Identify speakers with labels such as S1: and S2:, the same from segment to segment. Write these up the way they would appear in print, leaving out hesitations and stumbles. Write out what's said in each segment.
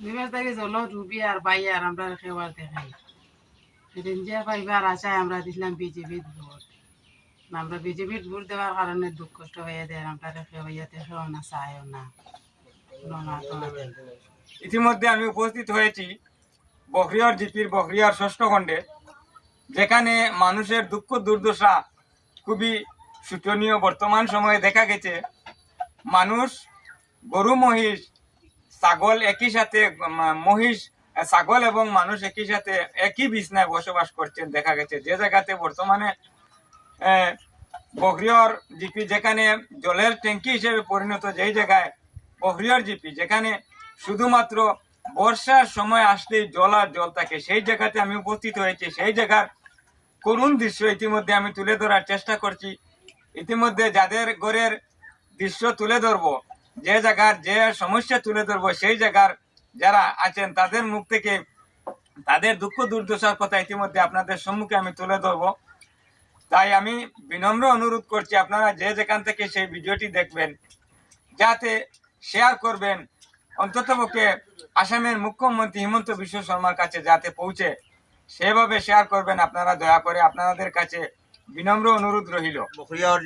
S1: নিমেষ থেকে জল ডুবি আর বাই আর আমরা খেবার দেখাই সেদিন যে পাইবার আশায় আমরা দিছিলাম বিজেপির ভোট আমরা বিজেপির ভোট দেওয়ার কারণে দুঃখ কষ্ট হয়ে দেয় আমরা খেয়ে খেয়েও না চায়ও না
S2: ইতিমধ্যে আমি উপস্থিত হয়েছি বখরিয়ার জিপির বখরিয়ার ষষ্ঠ খণ্ডে, যেখানে মানুষের দুঃখ দুর্দশা খুবই শোচনীয়। বর্তমান সময়ে দেখা গেছে মানুষ গরু মহিষ ছাগল একই সাথে মহিষ ছাগল এবং মানুষ একই সাথে একই বিছনায় বসবাস করছেন দেখা গেছে। যে জায়গাতে বর্তমানে বখরিয়ার জিপি যেখানে জলের ট্যাঙ্কি হিসেবে পরিণত, যেই জায়গায় বখরিয়ার জিপি যেখানে শুধুমাত্র বর্ষার সময় আসলেই জল আর জল থাকে, সেই জায়গাতে আমি উপস্থিত হয়েছি। সেই জায়গার করুণ দৃশ্য ইতিমধ্যে আমি তুলে ধরার চেষ্টা করছি। ইতিমধ্যে যাদের ঘরের দৃশ্য তুলে ধরবো, যে জায়গার যে সমস্যা তুলে ধরবো, সেই জায়গার যারা আছেন তাদের মুখ থেকে তাদের দুঃখ দুর্দশার কথা ইতিমধ্যে আপনাদের সম্মুখে আমি তুলে ধরবো। তাই আমি বিনম্র অনুরোধ করছি আপনারা যে যেখান থেকে সেই ভিডিওটি দেখবেন যাতে শেয়ার করবেন, অন্ততপক্ষে আসামের মুখ্যমন্ত্রী হিমন্ত বিশ্ব শর্মার কাছে যাতে পৌঁছে সেভাবে শেয়ার করবেন আপনারা দয়া করে। আপনাদের কাছে বিনম্র অনুরোধ রইল।
S3: বখরিয়ার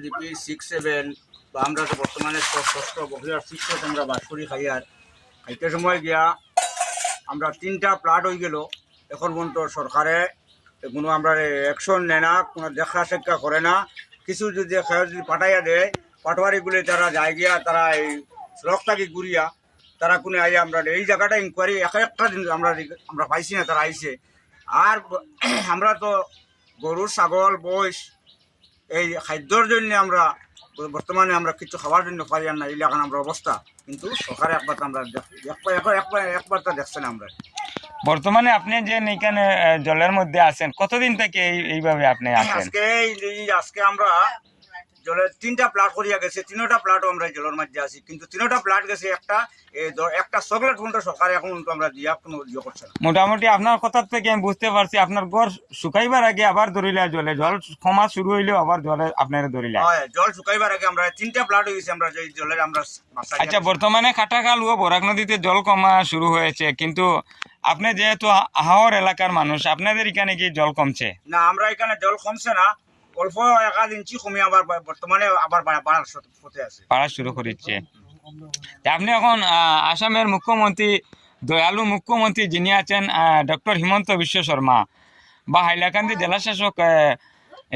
S3: জিপি 6-7 বা আমরা তো বর্তমানে ষষ্ঠ বখরিয়ার 6 আমরা বাস করি খাইয়ার খাইতে সময় গিয়া আমরা 3টা প্লাট হয়ে গেল। এখন পর্যন্ত সরকারে কোনো আমরা অ্যাকশন নেয় না, কোনো দেখা শেখা করে না। কিছু যদি যদি পাঠাইয়া দেয়, পাটোয়ারিগুলি তারা যায় গিয়া তারা এই সড়কটাকে ঘুরিয়া তারা কোনো আইয়া আমরা এই জায়গাটা ইনকোয়ারি একটা দিন আমরা পাইছি না, তারা আইছে। আর আমরা তো গরু ছাগল বয়স এই খাদ্যর জন্য আমরা বর্তমানে আমরা কিছু খাওয়ার জন্য পাই না, এই লাগান আমরা অবস্থা। কিন্তু সরকারে একবার আমরা একবার তা দেখছে না। আমরা
S2: বর্তমানে আপনি যে এখানে জলের মধ্যে আছেন, কতদিন থেকে এইভাবে আপনি আছেন?
S3: আজকে আমরা জলের 3টা প্লাট করিয়া গেছে, 3টা প্লাটও আমরা জলের মধ্যে আছি। কিন্তু 3টা প্লাট গেছে একটা চকলেট পর্যন্ত সরকার এখন আমরা দিয়া কোনো ইয়ে করছে না।
S2: মোটামুটি আপনার কথা থেকে আমি বুঝতে পারছি আপনার ঘর শুকাইবার আগে আবার ধরিলা জলে, জল কমা শুরু হইলেও আবার জলে আপনারা ধরিলা।
S3: জল শুকাইবার আগে আমরা 3টা প্লাট হয়েছে আমরা যে জলের আমরা।
S2: আচ্ছা, বর্তমানে কাটাখাল ও বরাক নদীতে জল কমা শুরু হয়েছে, কিন্তু আপনি যেহেতু আহাওর এলাকার মানুষ, আপনাদের এখানে কি জল কমছে?
S3: না, আমরা এখানে জল কমছে না, অল্প 1 ইঞ্চি কমে আবার বর্তমানে আবার বাড়া
S2: শুরু করেছে। আপনি এখন আসামের মুখ্যমন্ত্রী, দয়ালু মুখ্যমন্ত্রী যিনি আছেন ডক্টর হিমন্ত বিশ্ব শর্মা বা হাইলাকান্দি জেলা শাসক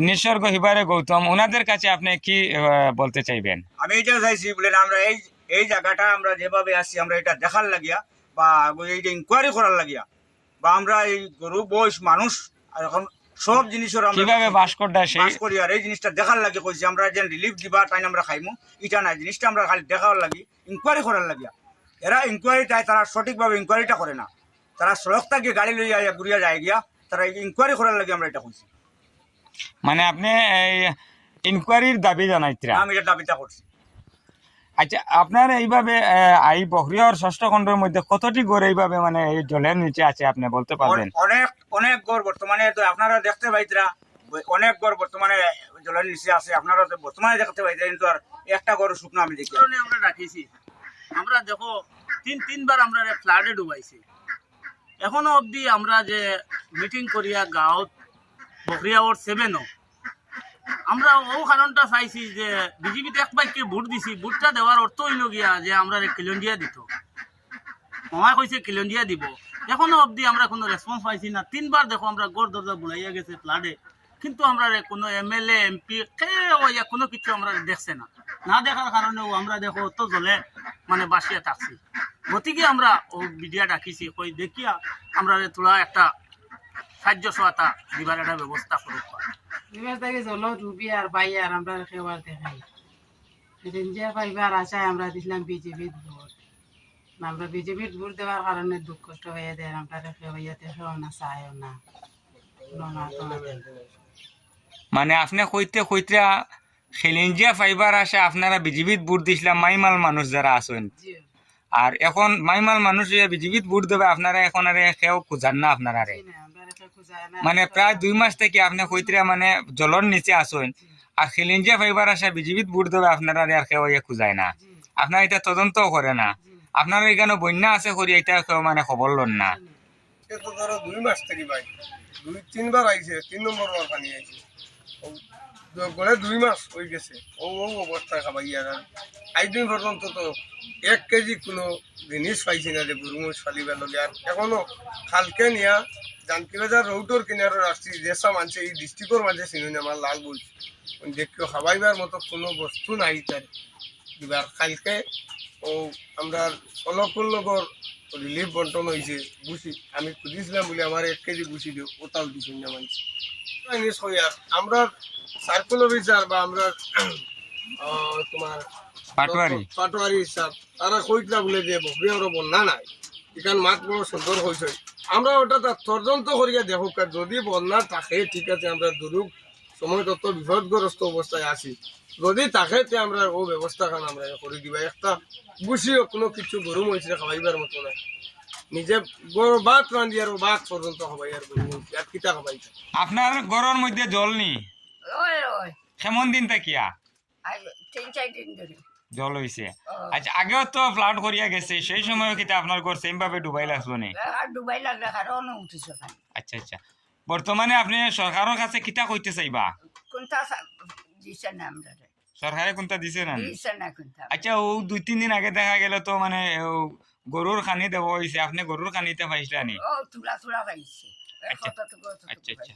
S2: নিসর্গ হিবারে গৌতম, ওনাদের কাছে আপনি কি বলতে চাইবেন?
S3: আমি এটা চাইছি বলেন আমরা এই জায়গাটা আমরা যেভাবে আসছি আমরা এটা দেখার লাগিয়া বা এই যে ইনকোয়ারি করার লাগিয়া বা আমরা এই গরু বয়স মানুষ এখন সব জিনিসের
S2: কিভাবে বাস
S3: করি আর এই জিনিসটা দেখার লাগে কইছি আমরা যে রিলিফ দিবা তাই আমরা খাইমু এটা না, জিনিসটা আমরা খালি দেখার লাগি ইনকোয়ারি করার লাগিয়া। এরা ইনকোয়ারি চায়, তারা সঠিকভাবে ইনকোয়ারিটা করে না, তারা সড়ক থেকে গাড়ি লইয়া ঘুরিয়া যায় গিয়া, তারা ইনকোয়ারি করার লাগে আমরা এটা কইছি।
S2: মানে আপনি ইনকোয়ারির দাবি জানাইছিলেন?
S3: আমি এটা দাবিটা করছি।
S2: আচ্ছা, আপনার এইভাবে এই বখরিয়ার ষষ্ঠ খণ্ডের মধ্যে কতটি ঘর এইভাবে মানে এই জলের নিচে আছে আপনি বলতে পারবেন?
S3: অনেক ঘর বর্তমানে তো আপনারা দেখতে পাইতরা, অনেক ঘর বর্তমানে জলের নিচে আছে, আপনারা তো বর্তমানে দেখতে পাইতরা, কিন্তু আর একটা ঘর শুকনো আমি দেখি
S4: আমরা রাখিছি। আমরা দেখো তিনবার আমরা ফ্লাডে ডুবাইছি। এখনো অবধি আমরা যে মিটিং করিয়া গাঁৱত বখরিয়া ওয়ার্ড 7 আমরা ও কারণটা চাইছি যে বিজেপিতে এক বাইককে ভোট দিছি, ভোটটা দেওয়ার অর্থ হইল গিয়া যে আমরা কিলন্ডিয়া দিত, মামা কইছে কিলন্ডিয়া দিব। এখনো অবধি আমরা কোনো রেসপন্স পাইছি না। 3বার দেখো আমরা গড় দরজা বুলাইয়া গেছে ফ্লাডে, কিন্তু আমরা কোনো এমএলএ এমপি কোনো কিছু আমরা দেখছে না। না দেখার কারণেও আমরা দেখো তো জলে মানে বাসিয়া থাকছি। গতিকে আমরা ও মিডিয়া ডাকিছি, কই দেখিয়া আমরা তোলা একটা সাহায্য সহায়তা দিবার একটা ব্যবস্থা করুক।
S1: নিমেষ থেকে জল ডুবি আর বাই আর আমরা খেবার দেখাই সেদিন যে পাইবার আশায় আমরা দিছিলাম বিজেপির ভোট আমরা বিজেপির ভোট দেওয়ার কারণে দুঃখ কষ্ট হয়ে দেয় আমরা খেয়েও না চায়ও না।
S2: মানে আপনি কইতে খেলিঞ্জিয়া ফাইবার আসে আপনারা বিজেপিত ভোট দিছিলাম মাইমাল মানুষ যারা আছেন, আর এখন মাইমাল মানুষ বিজেপিত ভোট দেবে আপনারা এখন আর কেউ খুঁজান না আপনারা। মানে প্রায় 2 মাস থেকে আপনি কইতরা মানে জলের নিচে আসেন, আর খেলিঞ্জিয়া ফাইবার আসে বিজেপিত ভোট দেবে আপনারা আর কেউ খুঁজায় না, আপনারা এটা তদন্তও করে না। আপনার এখানে বন্যা আছে করি এটা কেউ মানে খবর লন না?
S5: এ তো ধরো 2 মাস থেকে ভাই 2-3 বার আইছে, 3 নম্বর বার পানি আইছে গড়ে 2 মাস হয়ে গেছে। ও অবস্থা খাবাই আর আজ দিন পর্যন্ত তো 1 কেজি কোনো জিনিস পাইছি না যে গরু মোষ ফালিবার লগে। আর এখনো খালকে নিয়া জানকি বাজার রৌটোর কিনারে রাখছি, যেসা মানছে এই ডিস্ট্রিক্টর মাঝে চিনুন আমার লাল বলছি দেখিও খাবাইবার মতো কোনো বস্তু নাই তার এবার কালকে। ও আমরা অলকুলনগর রিলিফ বন্টন হয়েছে বুঝি, আমি খুঁজেছিলাম বলে আমার 1 কেজি বুঝি দিও, ওটাও দিচ্ছি না মানছি। আমরা সার্কুল অফিসার বা আমরা তোমার পাটোয়ারি হিসাব তারা কইতলা বলে যে বকরিয়ার বন্যা নাই, এখান মাঠ বড় সুন্দর হয়েছে। আমরা ওটা তদন্ত করিয়া দেখো, যদি বন্যা থাকে ঠিক আছে, আমরা দুরূপ সময় তত বিপদগ্রস্ত অবস্থায় আছি, যদি থাকে তে আমরা ও ব্যবস্থা খান আমরা করে দিবা। একটা বুঝিও কোনো কিছু গরু মহিষে খাবাইবার মতো না, নিজে বড় ভাত রান্ধি আর ভাত পর্যন্ত খাবাই আর গরু মহিষ আর কিতা খাবাই।
S2: আপনার ঘরের মধ্যে জল নি কেমন দিন থাকিয়া
S6: 3-4 দিন ধরে
S2: জল হইছে? আচ্ছা, আগেও তো ফ্লাড করিয়া গেছে, সেই সময় কিতা আপনার ঘর সেম ভাবে ডুবাই লাগলো নি?
S6: আর ডুবাই লাগলে কারণ উঠিছে না।
S2: আচ্ছা আচ্ছা, বর্তমানে আপনি সরকারের কাছে কিতা কইতে চাইবা?
S6: কোনটা দিছে না আমরা
S2: সরকারে কোনটা দিছে না?
S6: দিছে না কোনটা।
S2: আচ্ছা, ও 2-3 দিন আগে দেখা গেল তো মানে গরুর খানি দেওয়া হয়েছে, আপনি গরুর খানিতে পাইছিলেন?
S6: ও তুলা তুলা পাইছে।
S2: আচ্ছা
S6: কত তো
S2: আচ্ছা আচ্ছা।